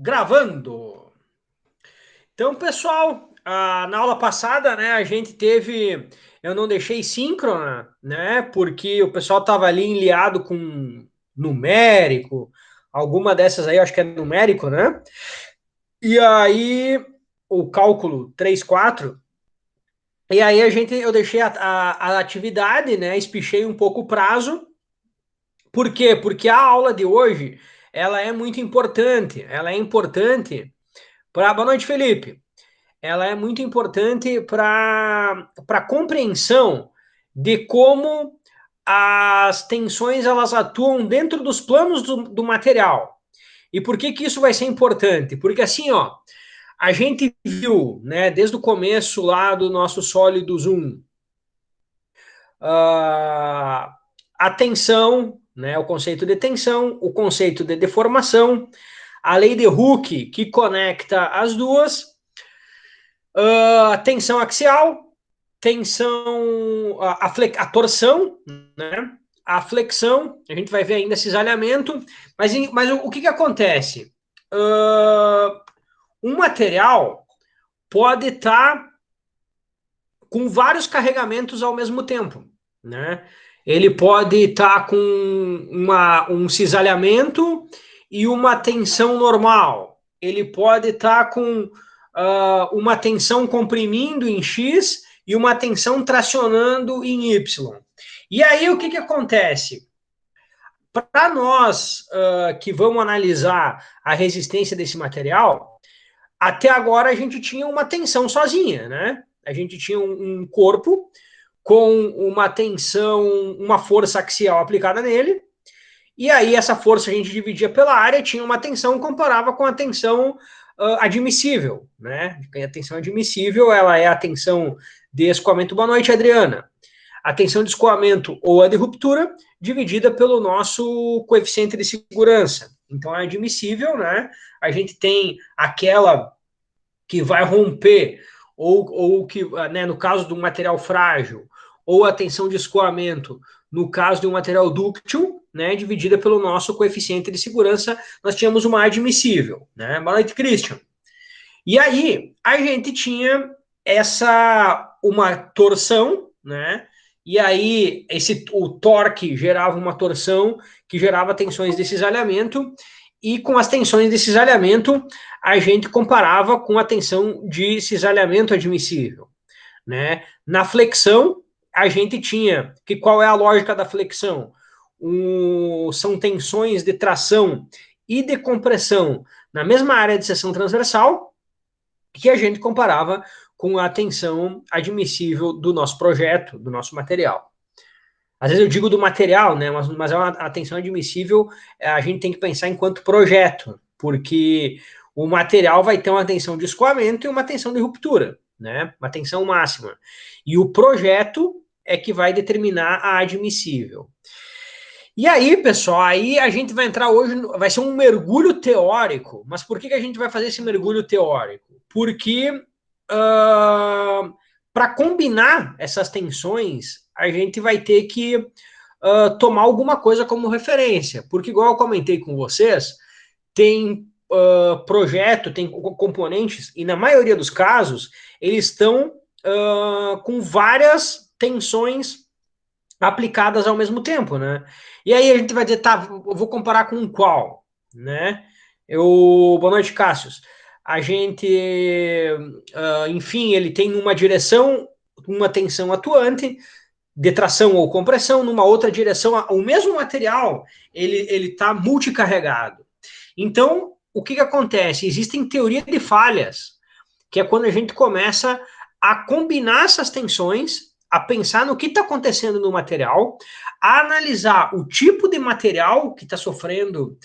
Gravando. Então, pessoal, na aula passada, né, a gente teve, eu não deixei síncrona, né, porque o pessoal estava ali enliado com numérico, alguma dessas aí, eu acho que é numérico, né? E aí, o cálculo 3 4. E aí eu deixei a atividade, né, espichei um pouco o prazo. Por quê? Porque a aula de hoje, ela é muito importante, ela é importante para... Boa noite, Felipe. Ela é muito importante para a compreensão de como as tensões elas atuam dentro dos planos do material. E por que que isso vai ser importante? Porque assim, ó, a gente viu, né, desde o começo lá do nosso Sólidos 1, a tensão, né, o conceito de tensão, o conceito de deformação, a lei de Hooke, que conecta as duas, tensão axial, tensão, a torção, né? A flexão, a gente vai ver ainda cisalhamento, mas o que acontece? Um material pode estar com vários carregamentos ao mesmo tempo, né? Ele pode estar com um cisalhamento e uma tensão normal. Ele pode estar com uma tensão comprimindo em X e uma tensão tracionando em Y. E aí o que acontece? Para nós que vamos analisar a resistência desse material, até agora a gente tinha uma tensão sozinha, né? A gente tinha um corpo com uma tensão, uma força axial aplicada nele, e aí essa força a gente dividia pela área, tinha uma tensão, comparava com a tensão admissível, né? A tensão admissível, ela é a tensão de escoamento. Boa noite, Adriana. A tensão de escoamento ou a de ruptura, dividida pelo nosso coeficiente de segurança. Então, é admissível, né? A gente tem aquela que vai romper, ou que, né, no caso de um material frágil, ou a tensão de escoamento, no caso de um material dúctil, né, dividida pelo nosso coeficiente de segurança, nós tínhamos uma admissível. Né? Boa noite, Christian. E aí, a gente tinha uma torção, né? E aí, o torque gerava uma torção que gerava tensões de cisalhamento, e com as tensões de cisalhamento, a gente comparava com a tensão de cisalhamento admissível, né? Na flexão, a gente tinha, que qual é a lógica da flexão? São tensões de tração e de compressão na mesma área de seção transversal, que a gente comparava com a tensão admissível do nosso projeto, do nosso material. Às vezes eu digo do material, né? Mas é a tensão admissível, a gente tem que pensar enquanto projeto, porque o material vai ter uma tensão de escoamento e uma tensão de ruptura, né? Uma tensão máxima. E o projeto é que vai determinar a admissível. E aí, pessoal, aí a gente vai entrar hoje, vai ser um mergulho teórico. Mas por que a gente vai fazer esse mergulho teórico? Porque para combinar essas tensões, a gente vai ter que tomar alguma coisa como referência. Porque, igual eu comentei com vocês, tem projeto, tem componentes, e na maioria dos casos, eles estão com várias tensões aplicadas ao mesmo tempo, né? E aí a gente vai dizer, tá, eu vou comparar com qual, né? Boa noite, Cássius. A gente, enfim, ele tem uma direção, uma tensão atuante, de tração ou compressão, numa outra direção, o mesmo material, ele está multicarregado. Então, o que acontece? Existem teorias de falhas, que é quando a gente começa a combinar essas tensões, a pensar no que está acontecendo no material, a analisar o tipo de material que está sofrendo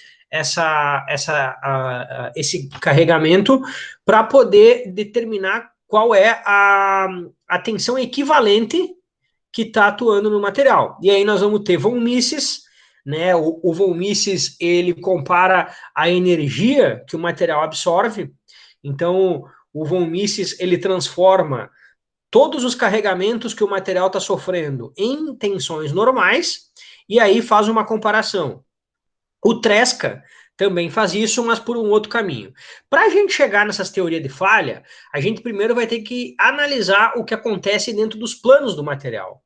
esse carregamento, para poder determinar qual é a tensão equivalente que está atuando no material. E aí nós vamos ter von Mises, né? O von Mises, ele compara a energia que o material absorve. Então, o von Mises, ele transforma todos os carregamentos que o material está sofrendo em tensões normais, e aí faz uma comparação. O Tresca também faz isso, mas por um outro caminho. Para a gente chegar nessas teorias de falha, a gente primeiro vai ter que analisar o que acontece dentro dos planos do material.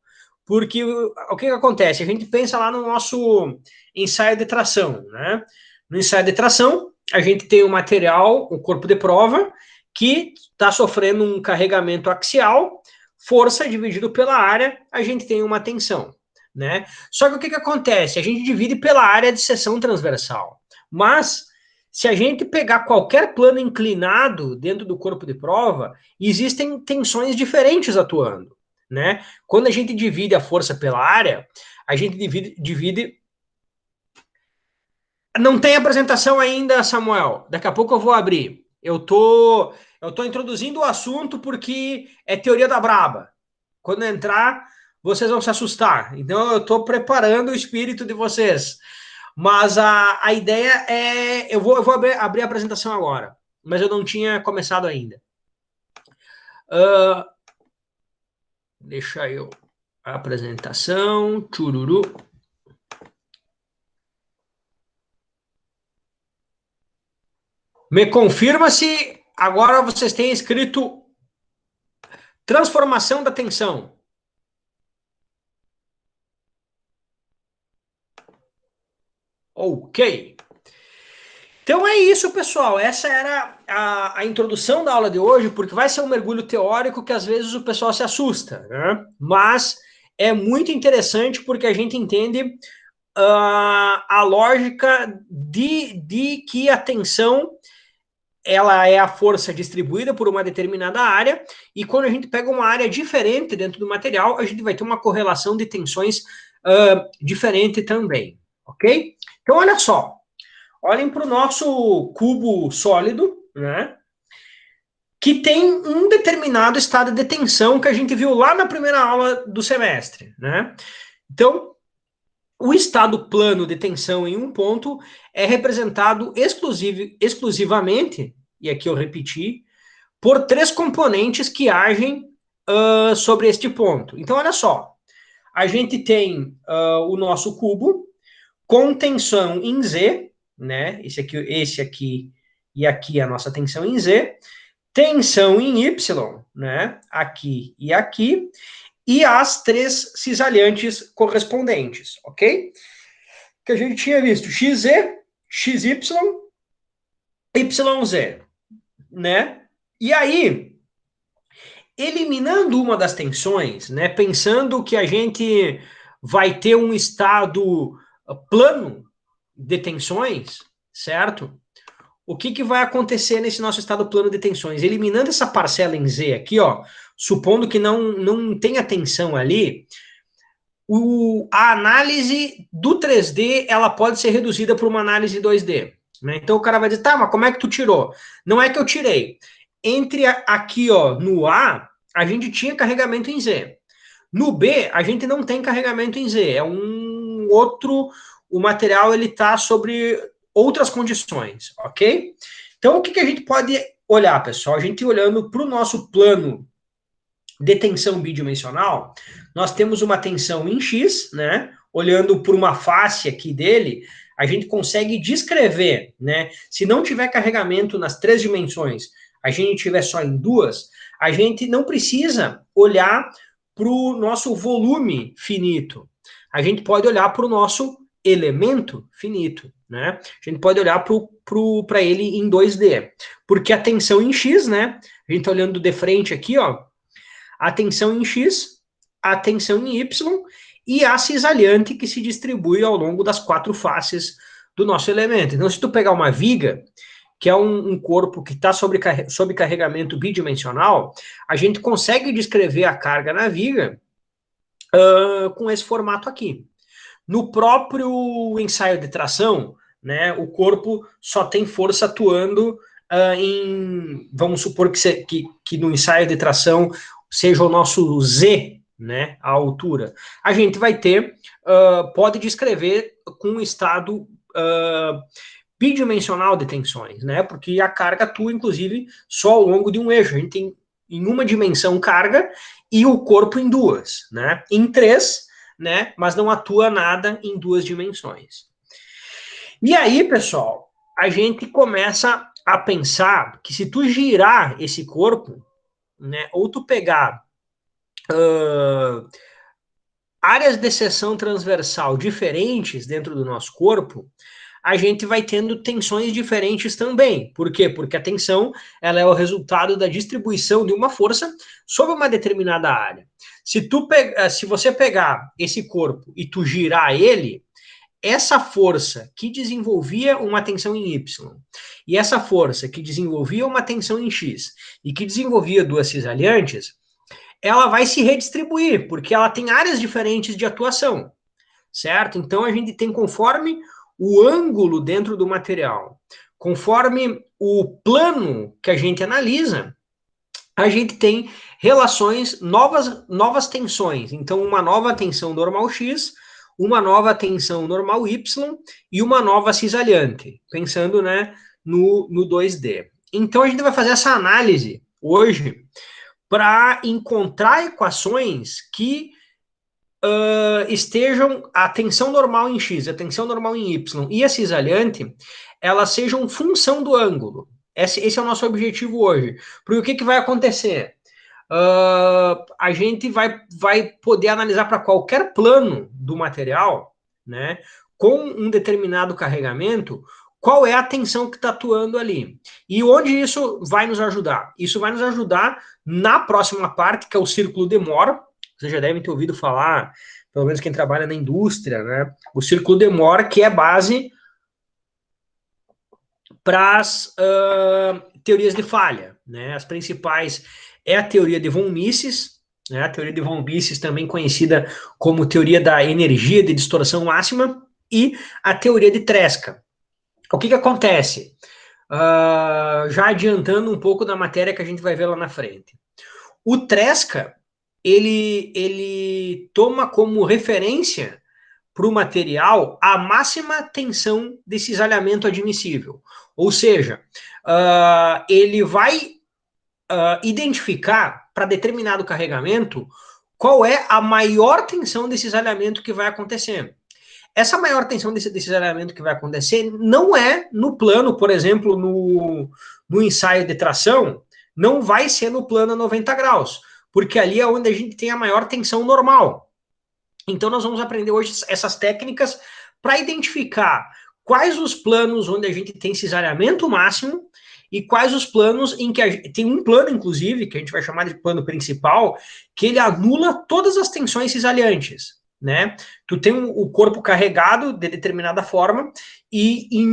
Porque o que acontece? A gente pensa lá no nosso ensaio de tração, né? No ensaio de tração, a gente tem o material, o corpo de prova, que está sofrendo um carregamento axial, força dividido pela área, a gente tem uma tensão, né? Só que o que acontece? A gente divide pela área de seção transversal. Mas, se a gente pegar qualquer plano inclinado dentro do corpo de prova, existem tensões diferentes atuando, né? Quando a gente divide a força pela área, a gente divide. Não tem apresentação ainda, Samuel. Daqui a pouco eu vou abrir. Eu tô introduzindo o assunto porque é teoria da braba. Quando entrar, vocês vão se assustar. Então, eu estou preparando o espírito de vocês. Mas a ideia é. Eu vou abrir a apresentação agora, mas eu não tinha começado ainda. Deixa eu. Apresentação. Chururu. Me confirma se agora vocês têm escrito transformação da tensão. Ok. Então é isso, pessoal. Essa era a introdução da aula de hoje, porque vai ser um mergulho teórico que às vezes o pessoal se assusta, né? Mas é muito interessante porque a gente entende a lógica de que a tensão ela é a força distribuída por uma determinada área, e quando a gente pega uma área diferente dentro do material, a gente vai ter uma correlação de tensões diferente também, ok? Então, olha só. Olhem para o nosso cubo sólido, né? Que tem um determinado estado de tensão que a gente viu lá na primeira aula do semestre, né? Então, o estado plano de tensão em um ponto é representado exclusivamente, e aqui eu repeti, por três componentes que agem sobre este ponto. Então, olha só, a gente tem o nosso cubo com tensão em Z, né? Esse aqui e aqui a nossa tensão em Z, tensão em Y, né? Aqui e as três cisalhantes correspondentes, ok? Que a gente tinha visto XZ, XY, YZ, né? E aí, eliminando uma das tensões, né? Pensando que a gente vai ter um estado plano de tensões, certo? O que vai acontecer nesse nosso estado plano de tensões? Eliminando essa parcela em Z aqui, ó, supondo que não tenha tensão ali, a análise do 3D ela pode ser reduzida para uma análise 2D. Né? Então o cara vai dizer, tá, mas como é que tu tirou? Não é que eu tirei. Entre aqui, ó, no A, a gente tinha carregamento em Z. No B, a gente não tem carregamento em Z. É um outro. O material ele está sobre outras condições, ok? Então, o que a gente pode olhar, pessoal? A gente olhando para o nosso plano de tensão bidimensional, nós temos uma tensão em X, né? Olhando por uma face aqui dele, a gente consegue descrever, né? Se não tiver carregamento nas três dimensões, a gente tiver só em duas, a gente não precisa olhar para o nosso volume finito. A gente pode olhar para o nosso elemento finito, né? A gente pode olhar para ele em 2D. Porque a tensão em X, né? A gente está olhando de frente aqui, ó. A tensão em X, a tensão em Y e a cisalhante que se distribui ao longo das quatro faces do nosso elemento. Então, se tu pegar uma viga, que é um corpo que está sob carregamento bidimensional, a gente consegue descrever a carga na viga com esse formato aqui. No próprio ensaio de tração, né, o corpo só tem força atuando vamos supor que no ensaio de tração seja o nosso Z, né, a altura. A gente vai ter, pode descrever com um estado bidimensional de tensões, né, porque a carga atua, inclusive, só ao longo de um eixo. A gente tem em uma dimensão carga e o corpo em duas, né, em três, né, mas não atua nada em duas dimensões. E aí, pessoal, a gente começa a pensar que se tu girar esse corpo, né, ou tu pegar áreas de seção transversal diferentes dentro do nosso corpo, a gente vai tendo tensões diferentes também. Por quê? Porque a tensão ela é o resultado da distribuição de uma força sobre uma determinada área. Se você pegar esse corpo e tu girar ele, essa força que desenvolvia uma tensão em Y e essa força que desenvolvia uma tensão em X e que desenvolvia duas cisalhantes, ela vai se redistribuir, porque ela tem áreas diferentes de atuação, certo? Então a gente tem conforme o ângulo dentro do material, conforme o plano que a gente analisa, a gente tem relações, novas tensões. Então, uma nova tensão normal X, uma nova tensão normal Y e uma nova cisalhante, pensando, né, no 2D. Então, a gente vai fazer essa análise hoje para encontrar equações que estejam a tensão normal em X, a tensão normal em Y e a cisalhante, elas sejam função do ângulo. Esse é o nosso objetivo hoje. Porque o que vai acontecer? A gente vai poder analisar para qualquer plano do material, né, com um determinado carregamento, qual é a tensão que está atuando ali. E onde isso vai nos ajudar? Isso vai nos ajudar na próxima parte, que é o círculo de Mohr. Vocês já devem ter ouvido falar, pelo menos quem trabalha na indústria, né? O círculo de Mohr, que é base para as teorias de falha, né? As principais é a teoria de von Mises, né? A teoria de von Mises, também conhecida como teoria da energia de distorção máxima, e a teoria de Tresca. O que acontece? Já adiantando um pouco da matéria que a gente vai ver lá na frente. O Tresca, ele toma como referência para o material a máxima tensão de cisalhamento admissível. Ou seja, ele vai identificar para determinado carregamento qual é a maior tensão de cisalhamento que vai acontecer. Essa maior tensão desse cisalhamento que vai acontecer não é no plano, por exemplo, no ensaio de tração, não vai ser no plano a 90 graus, porque ali é onde a gente tem a maior tensão normal. Então, nós vamos aprender hoje essas técnicas para identificar quais os planos onde a gente tem cisalhamento máximo e quais os planos em que tem um plano, inclusive, que a gente vai chamar de plano principal, que ele anula todas as tensões cisalhantes, né? Tu tem o corpo carregado de determinada forma e em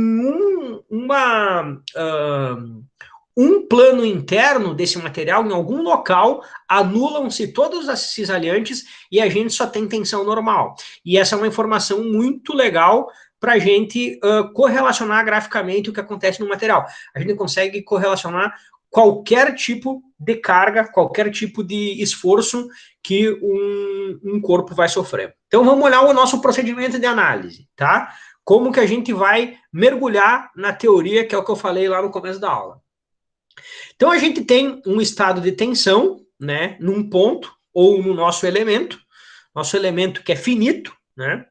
um plano interno desse material, em algum local, anulam-se todas as cisalhantes e a gente só tem tensão normal. E essa é uma informação muito legal para a gente correlacionar graficamente o que acontece no material. A gente consegue correlacionar qualquer tipo de carga, qualquer tipo de esforço que um corpo vai sofrer. Então vamos olhar o nosso procedimento de análise, tá? Como que a gente vai mergulhar na teoria, que é o que eu falei lá no começo da aula. Então a gente tem um estado de tensão, né, num ponto ou no nosso elemento que é finito, né,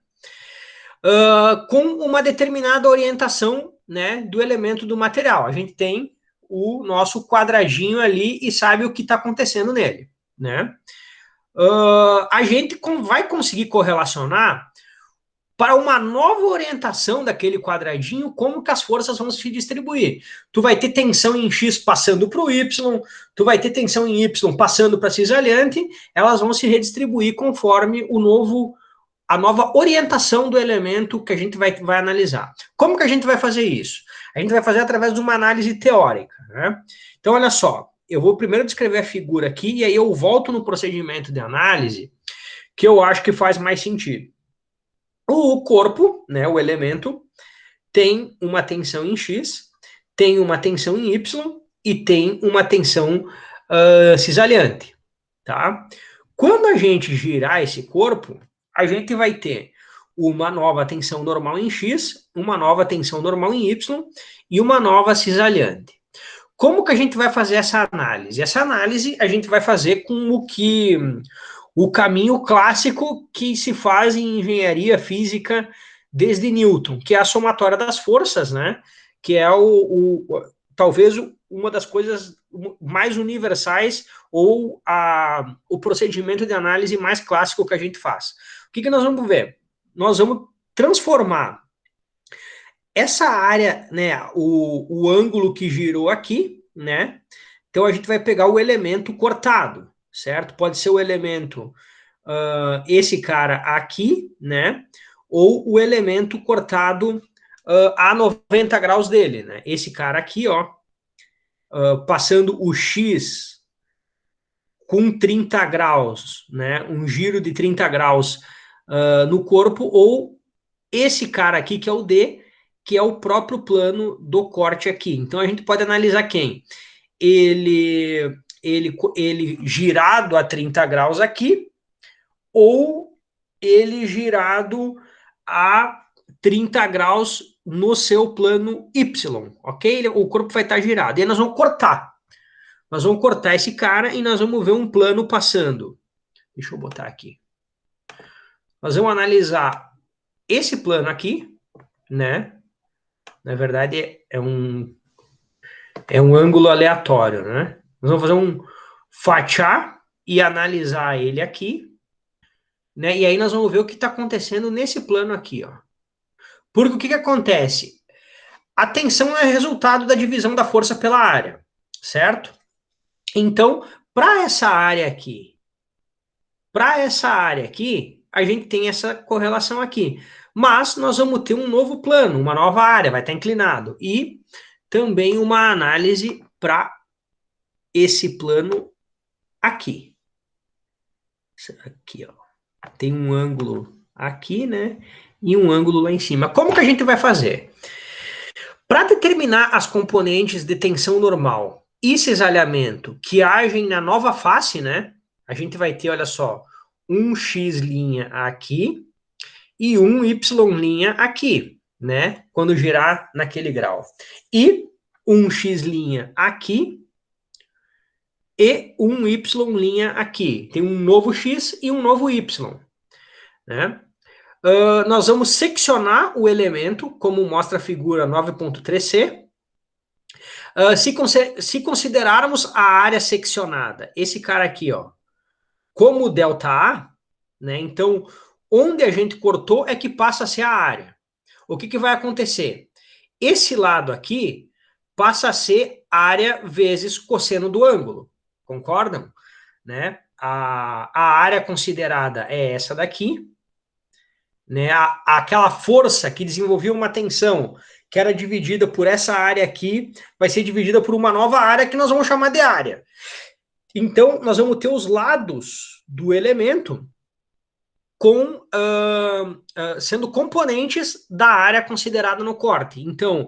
com uma determinada orientação, né, do elemento do material. A gente tem o nosso quadradinho ali e sabe o que está acontecendo nele, né? A gente vai conseguir correlacionar para uma nova orientação daquele quadradinho, como que as forças vão se distribuir. Tu vai ter tensão em X passando para o Y, tu vai ter tensão em Y passando para a cisalhante, elas vão se redistribuir conforme a nova orientação do elemento que a gente vai analisar. Como que a gente vai fazer isso? A gente vai fazer através de uma análise teórica, né? Então, olha só, eu vou primeiro descrever a figura aqui, e aí eu volto no procedimento de análise, que eu acho que faz mais sentido. O corpo, né, o elemento, tem uma tensão em X, tem uma tensão em Y e tem uma tensão cisalhante, tá? Quando a gente girar esse corpo, a gente vai ter uma nova tensão normal em X, uma nova tensão normal em Y e uma nova cisalhante. Como que a gente vai fazer essa análise? Essa análise a gente vai fazer com o caminho clássico que se faz em engenharia física desde Newton, que é a somatória das forças, né? que é talvez uma das coisas mais universais ou o procedimento de análise mais clássico que a gente faz. O que nós vamos ver? Nós vamos transformar essa área, né, o ângulo que girou aqui, né? Então a gente vai pegar o elemento cortado, certo? Pode ser o elemento, esse cara aqui, né? Ou o elemento cortado a 90 graus dele, né? Esse cara aqui, ó, passando o X com 30 graus, né? Um giro de 30 graus no corpo, ou esse cara aqui, que é o D, que é o próprio plano do corte aqui. Então a gente pode analisar quem? Ele girado a 30 graus aqui, ou ele girado a 30 graus no seu plano Y, ok? O corpo vai estar girado. E aí nós vamos cortar. Nós vamos cortar esse cara e nós vamos ver um plano passando. Deixa eu botar aqui. Nós vamos analisar esse plano aqui, né? Na verdade, é um ângulo aleatório, né? Nós vamos fazer um fatiar e analisar ele aqui, né? E aí nós vamos ver o que está acontecendo nesse plano aqui, ó. Porque o que acontece? A tensão é resultado da divisão da força pela área, certo? Então, para essa área aqui, a gente tem essa correlação aqui. Mas nós vamos ter um novo plano, uma nova área, vai estar inclinado. E também uma análise para esse plano aqui. Aqui, ó. Tem um ângulo aqui, né? E um ângulo lá em cima. Como que a gente vai fazer? Para determinar as componentes de tensão normal e cisalhamento que agem na nova face, né? A gente vai ter, olha só, um X' aqui e um Y' aqui, né? Quando girar naquele grau. E um X' aqui e um Y' aqui. Tem um novo X e um novo Y, né? Nós vamos seccionar o elemento, como mostra a figura 9.3c. Se considerarmos a área seccionada, esse cara aqui, ó, como ΔA, né? Então, onde a gente cortou é que passa a ser a área. O que vai acontecer? Esse lado aqui passa a ser área vezes cosseno do ângulo. Concordam? Né? A área considerada é essa daqui, né? Aquela força que desenvolvia uma tensão que era dividida por essa área aqui, vai ser dividida por uma nova área que nós vamos chamar de área. Então, nós vamos ter os lados do elemento sendo componentes da área considerada no corte. Então,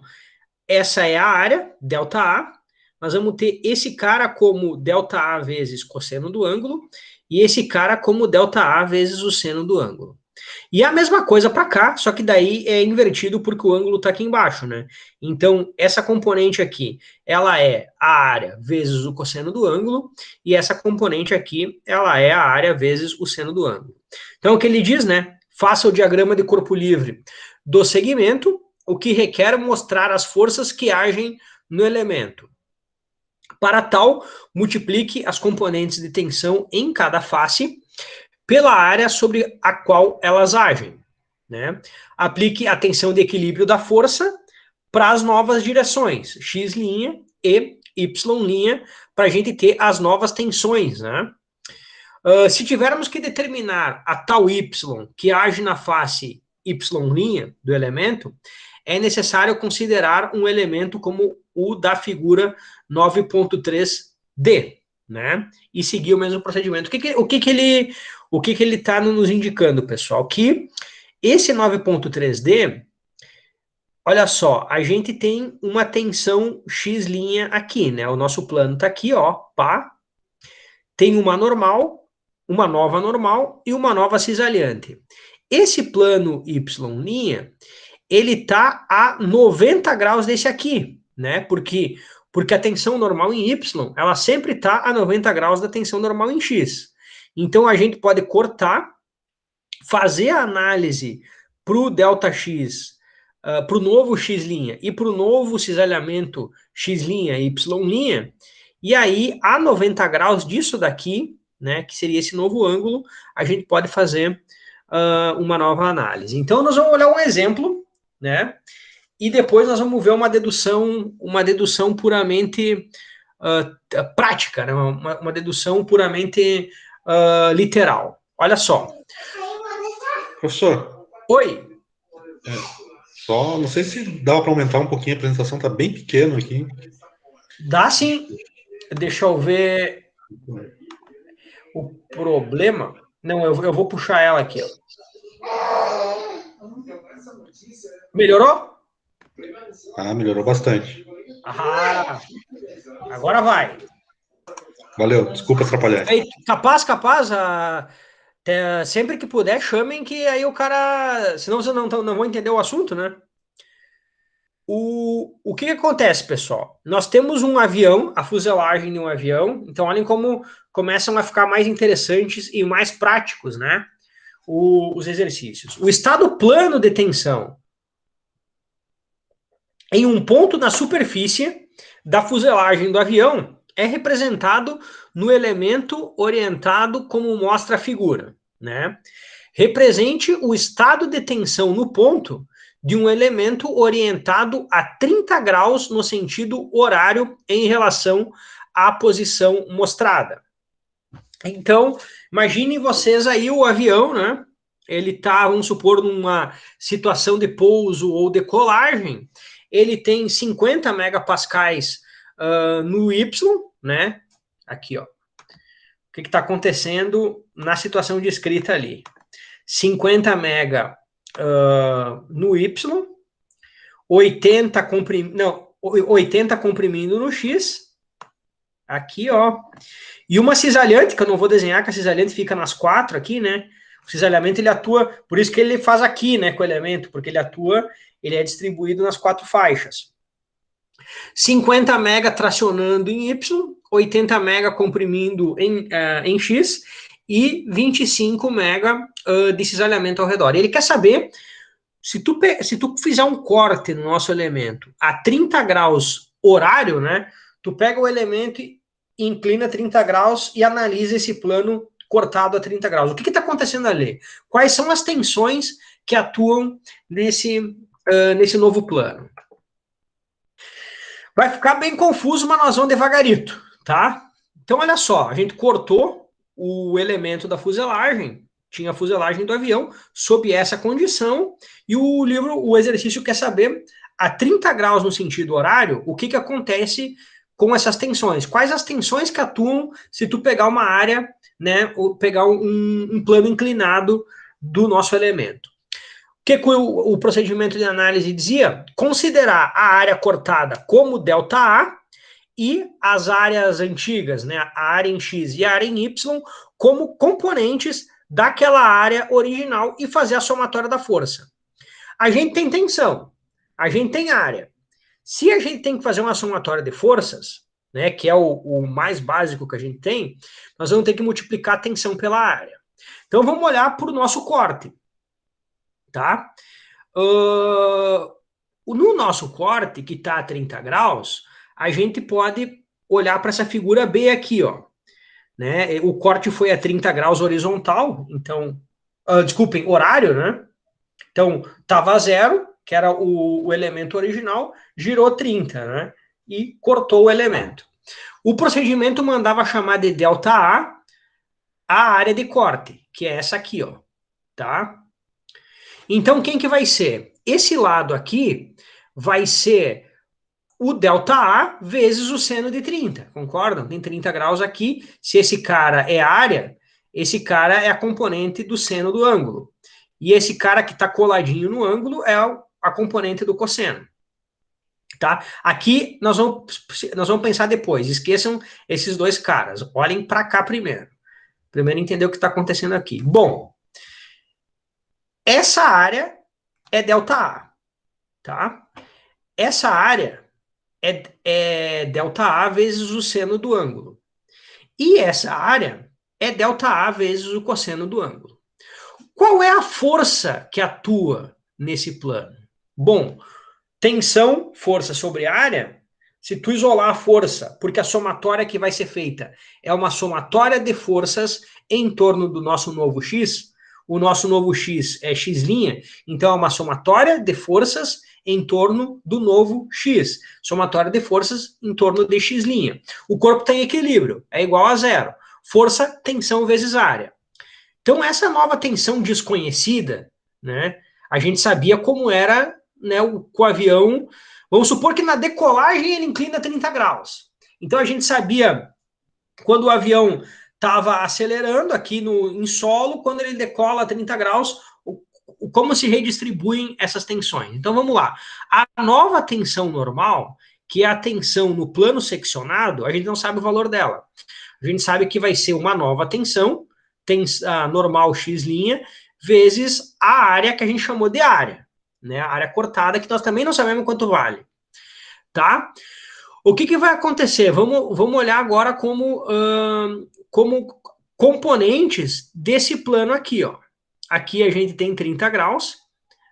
essa é a área, ΔA. Nós vamos ter esse cara como ΔA vezes cosseno do ângulo e esse cara como ΔA vezes o seno do ângulo. E a mesma coisa para cá, só que daí é invertido porque o ângulo está aqui embaixo, né? Então, essa componente aqui, ela é a área vezes o cosseno do ângulo, e essa componente aqui, ela é a área vezes o seno do ângulo. Então, o que ele diz, né? Faça o diagrama de corpo livre do segmento, o que requer mostrar as forças que agem no elemento. Para tal, multiplique as componentes de tensão em cada face pela área sobre a qual elas agem, né? Aplique a tensão de equilíbrio da força para as novas direções, X' e Y', para a gente ter as novas tensões, né? Se tivermos que determinar a tal Y que age na face Y' do elemento, é necessário considerar um elemento como o da figura 9.3D, né? E seguir o mesmo procedimento. O que ele está nos indicando, pessoal? Que esse 9.3D, olha só, a gente tem uma tensão X' aqui, né? O nosso plano está aqui, ó, pá. Tem uma normal, uma nova normal e uma nova cisalhante. Esse plano Y', ele está a 90 graus desse aqui, né? Porque a tensão normal em Y, ela sempre está a 90 graus da tensão normal em X. Então, a gente pode cortar, fazer a análise para o ΔX para o novo x' e para o novo cisalhamento x' e y', e aí a 90 graus disso daqui, né, que seria esse novo ângulo, a gente pode fazer uma nova análise. Então nós vamos olhar um exemplo, né, e depois nós vamos ver uma dedução puramente prática, né, uma dedução puramente literal. Olha só. Professor, Oi. só não sei se dá para aumentar um pouquinho, a apresentação está bem pequena aqui. Dá sim. Deixa eu ver o problema. Não, eu vou puxar ela aqui. Ó. Melhorou? Ah, melhorou bastante. Ah, agora vai. Valeu, desculpa atrapalhar. Capaz. Sempre que puder, chamem que aí o cara. Senão você não vão entender o assunto, né? O que acontece, pessoal? Nós temos um avião, a fuselagem de um avião, então olhem como começam a ficar mais interessantes e mais práticos, né? Os exercícios. O estado plano de tensão em um ponto na superfície da fuselagem do avião é representado no elemento orientado como mostra a figura, né? Represente o estado de tensão no ponto de um elemento orientado a 30 graus no sentido horário em relação à posição mostrada. Então, imaginem vocês aí o avião, né? Ele está, vamos supor, numa situação de pouso ou decolagem, ele tem 50 megapascais no Y, né? Aqui, ó. O que está acontecendo na situação descrita ali? 50 mega no Y, 80 comprimindo no X, aqui, ó. E uma cisalhante, que eu não vou desenhar, que a cisalhante fica nas 4 aqui, né? O cisalhamento, ele atua, por isso que ele faz aqui, né, com o elemento, porque ele é distribuído nas 4 faixas. 50 mega tracionando em Y, 80 mega comprimindo em X e 25 mega de cisalhamento ao redor. E ele quer saber, se tu fizer um corte no nosso elemento a 30 graus horário, né, tu pega o elemento e inclina 30 graus e analisa esse plano cortado a 30 graus. O que está acontecendo ali? Quais são as tensões que atuam nesse novo plano? Vai ficar bem confuso, mas nós vamos devagarito, tá? Então, olha só, a gente cortou o elemento da fuselagem, tinha a fuselagem do avião, sob essa condição, e o exercício quer saber, a 30 graus no sentido horário, o que acontece com essas tensões. Quais as tensões que atuam se tu pegar uma área, né, ou pegar um plano inclinado do nosso elemento. O que o procedimento de análise dizia? Considerar a área cortada como ΔA e as áreas antigas, né, a área em X e a área em Y, como componentes daquela área original e fazer a somatória da força. A gente tem tensão, a gente tem área. Se a gente tem que fazer uma somatória de forças, né, que é o mais básico que a gente tem, nós vamos ter que multiplicar a tensão pela área. Então vamos olhar para o nosso corte. Tá? No nosso corte, que está a 30 graus, a gente pode olhar para essa figura B aqui, ó. Né? O corte foi a 30 graus horizontal, então, desculpem, horário, né? Então, estava a 0, que era o elemento original, girou 30, né? E cortou o elemento. O procedimento mandava chamar de ΔA a área de corte, que é essa aqui, ó. Tá? Então, quem que vai ser? Esse lado aqui vai ser o ΔA vezes o seno de 30, concordam? Tem 30 graus aqui, se esse cara é área, esse cara é a componente do seno do ângulo. E esse cara que está coladinho no ângulo é a componente do cosseno. Tá? Aqui nós vamos pensar depois, esqueçam esses dois caras, olhem para cá primeiro. Primeiro entender o que está acontecendo aqui. Bom, essa área é ΔA, tá? Essa área é ΔA vezes o seno do ângulo. E essa área é ΔA vezes o cosseno do ângulo. Qual é a força que atua nesse plano? Bom, tensão, força sobre área, se tu isolar a força, porque a somatória que vai ser feita é uma somatória de forças em torno do nosso novo x, o nosso novo x é x', então é uma somatória de forças em torno do novo x, somatória de forças em torno de x'. O corpo tem equilíbrio, é igual a zero. Força, tensão vezes área. Então, essa nova tensão desconhecida, né, a gente sabia como era, né, o avião. Vamos supor que na decolagem ele inclina 30 graus. Então, a gente sabia quando o avião estava acelerando aqui em solo, quando ele decola a 30 graus, como se redistribuem essas tensões. Então, vamos lá. A nova tensão normal, que é a tensão no plano seccionado, a gente não sabe o valor dela. A gente sabe que vai ser uma nova tensão, a normal x', vezes a área que a gente chamou de área, né? A área cortada, que nós também não sabemos quanto vale, tá? O que vai acontecer? Vamos olhar agora como componentes desse plano aqui, ó. Aqui a gente tem 30 graus,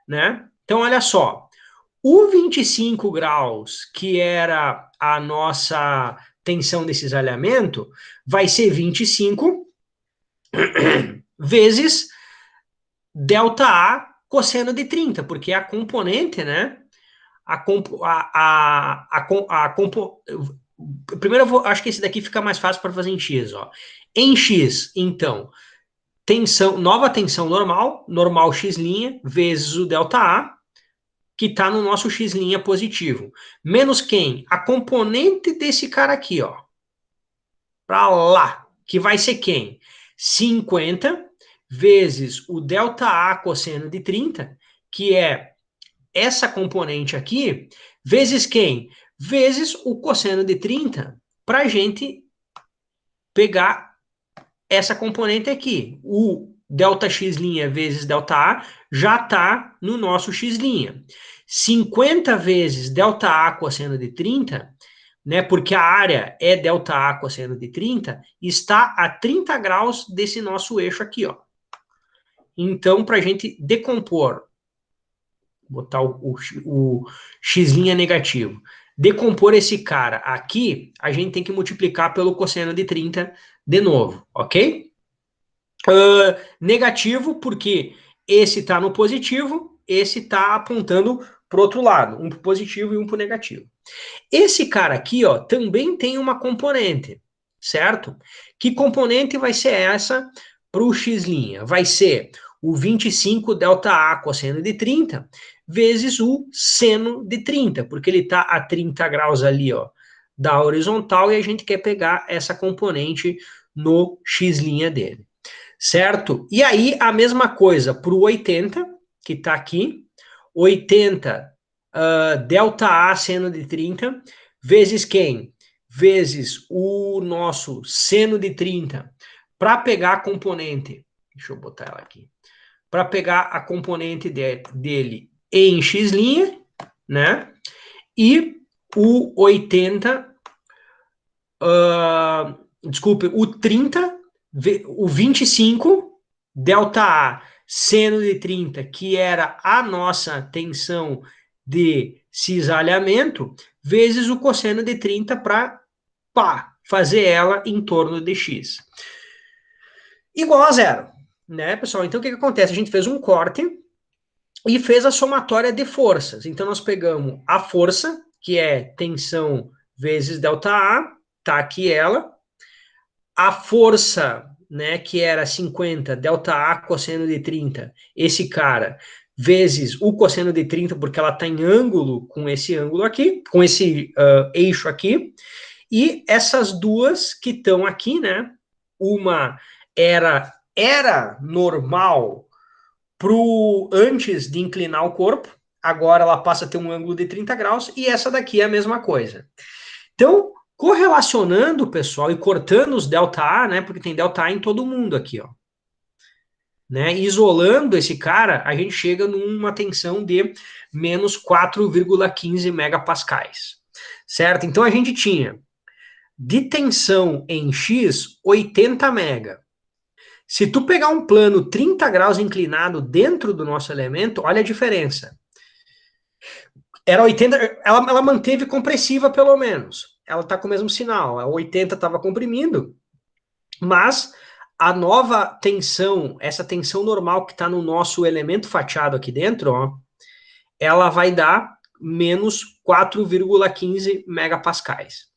né? Então, olha só. O 25 graus, que era a nossa tensão de cisalhamento, vai ser 25 vezes ΔA cosseno de 30, porque a componente, né? Primeiro acho que esse daqui fica mais fácil para fazer em X, ó. Em X, então, nova tensão normal x', vezes o ΔA, que está no nosso x' positivo. Menos quem? A componente desse cara aqui, ó. Para lá, que vai ser quem? 50 vezes o ΔA cosseno de 30, que é essa componente aqui, vezes quem? Vezes o cosseno de 30, para a gente pegar essa componente aqui. O ΔX' vezes ΔA já está no nosso x'. 50 vezes ΔA cosseno de 30, né, porque a área é ΔA cosseno de 30, está a 30 graus desse nosso eixo aqui, ó. Então, para a gente decompor, botar o x' negativo, decompor esse cara aqui, a gente tem que multiplicar pelo cosseno de 30 de novo, ok? Negativo, porque esse está no positivo, esse está apontando para o outro lado, um para positivo e um para negativo. Esse cara aqui, ó, também tem uma componente, certo? Que componente vai ser essa para o x'? Vai ser o 25 ΔA cosseno de 30 vezes o seno de 30, porque ele está a 30 graus ali, ó, da horizontal, e a gente quer pegar essa componente no x' dele, certo? E aí, a mesma coisa para o 80, que está aqui, 80 ΔA seno de 30, vezes quem? Vezes o nosso seno de 30, para pegar a componente, deixa eu botar ela aqui, para pegar a componente dele em x', né? E o 80, desculpe, o 30, o 25, ΔA seno de 30, que era a nossa tensão de cisalhamento, vezes o cosseno de 30 para fazer ela em torno de x. Igual a zero, né, pessoal? Então, o que acontece? A gente fez um corte e fez a somatória de forças. Então, nós pegamos a força, que é tensão vezes ΔA, tá aqui ela. A força, né, que era 50, ΔA cosseno de 30, esse cara, vezes o cosseno de 30, porque ela está em ângulo com esse ângulo aqui, com esse eixo aqui, e essas duas que estão aqui, né, uma era normal antes de inclinar o corpo, agora ela passa a ter um ângulo de 30 graus, e essa daqui é a mesma coisa. Então, correlacionando, pessoal, e cortando os ΔA, né, porque tem ΔA em todo mundo aqui, ó. Né, isolando esse cara, a gente chega numa tensão de menos 4,15 megapascais, certo? Então, a gente tinha de tensão em X, 80 mega. Se tu pegar um plano 30 graus inclinado dentro do nosso elemento, olha a diferença. Era 80, ela manteve compressiva pelo menos. Ela está com o mesmo sinal. A 80 estava comprimindo, mas a nova tensão, essa tensão normal que está no nosso elemento fatiado aqui dentro, ó, ela vai dar menos 4,15 megapascais.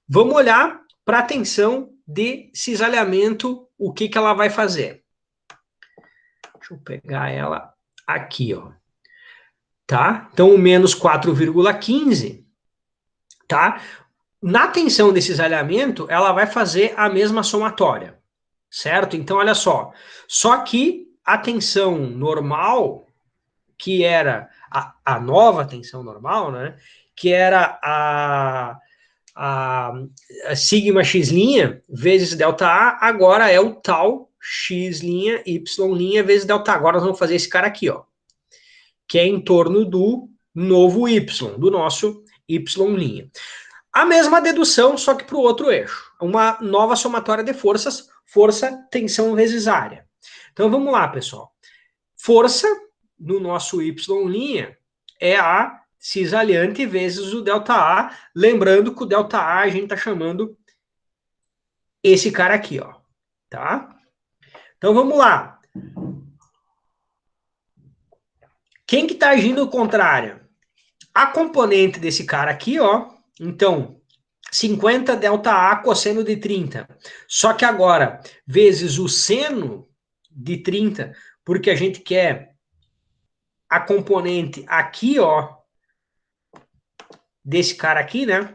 Vamos olhar para a tensão de cisalhamento, o que, que ela vai fazer. Deixa eu pegar ela aqui, ó. Tá? Então, o menos 4,15, tá? Na tensão de cisalhamento, ela vai fazer a mesma somatória, certo? Então, olha só que a tensão normal, que era a nova tensão normal, né? Que era a sigma x' vezes delta A, agora é o tal x' y' vezes delta A. Agora nós vamos fazer esse cara aqui, ó, que é em torno do novo y, do nosso y'. A mesma dedução, só que para o outro eixo. Uma nova somatória de forças, força, tensão vezes área. Então vamos lá, pessoal. Força no nosso y' é a cisalhante vezes o ΔA, lembrando que o ΔA a gente está chamando esse cara aqui, ó, tá? Então vamos lá. Quem que está agindo ao contrário? A componente desse cara aqui, ó, então 50 ΔA cosseno de 30. Só que agora, vezes o seno de 30, porque a gente quer a componente aqui, ó, desse cara aqui, né?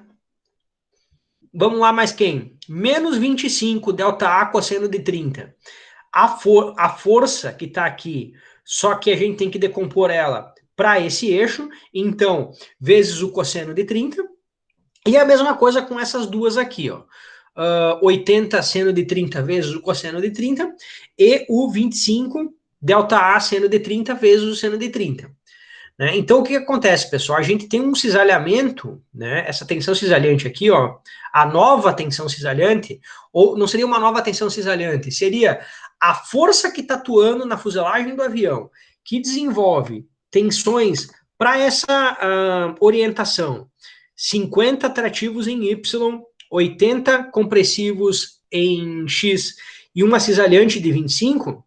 Vamos lá, mais quem? Menos 25 ΔA cosseno de 30. A força que está aqui, só que a gente tem que decompor ela para esse eixo, então, vezes o cosseno de 30. E a mesma coisa com essas duas aqui, ó. 80 seno de 30 vezes o cosseno de 30 e o 25 ΔA seno de 30 vezes o seno de 30. Né? Então, o que acontece, pessoal? A gente tem um cisalhamento, né? Essa tensão cisalhante aqui, ó, a nova tensão cisalhante, ou não seria uma nova tensão cisalhante, seria a força que está atuando na fuselagem do avião, que desenvolve tensões para essa orientação. 50 trativos em Y, 80 compressivos em X e uma cisalhante de 25,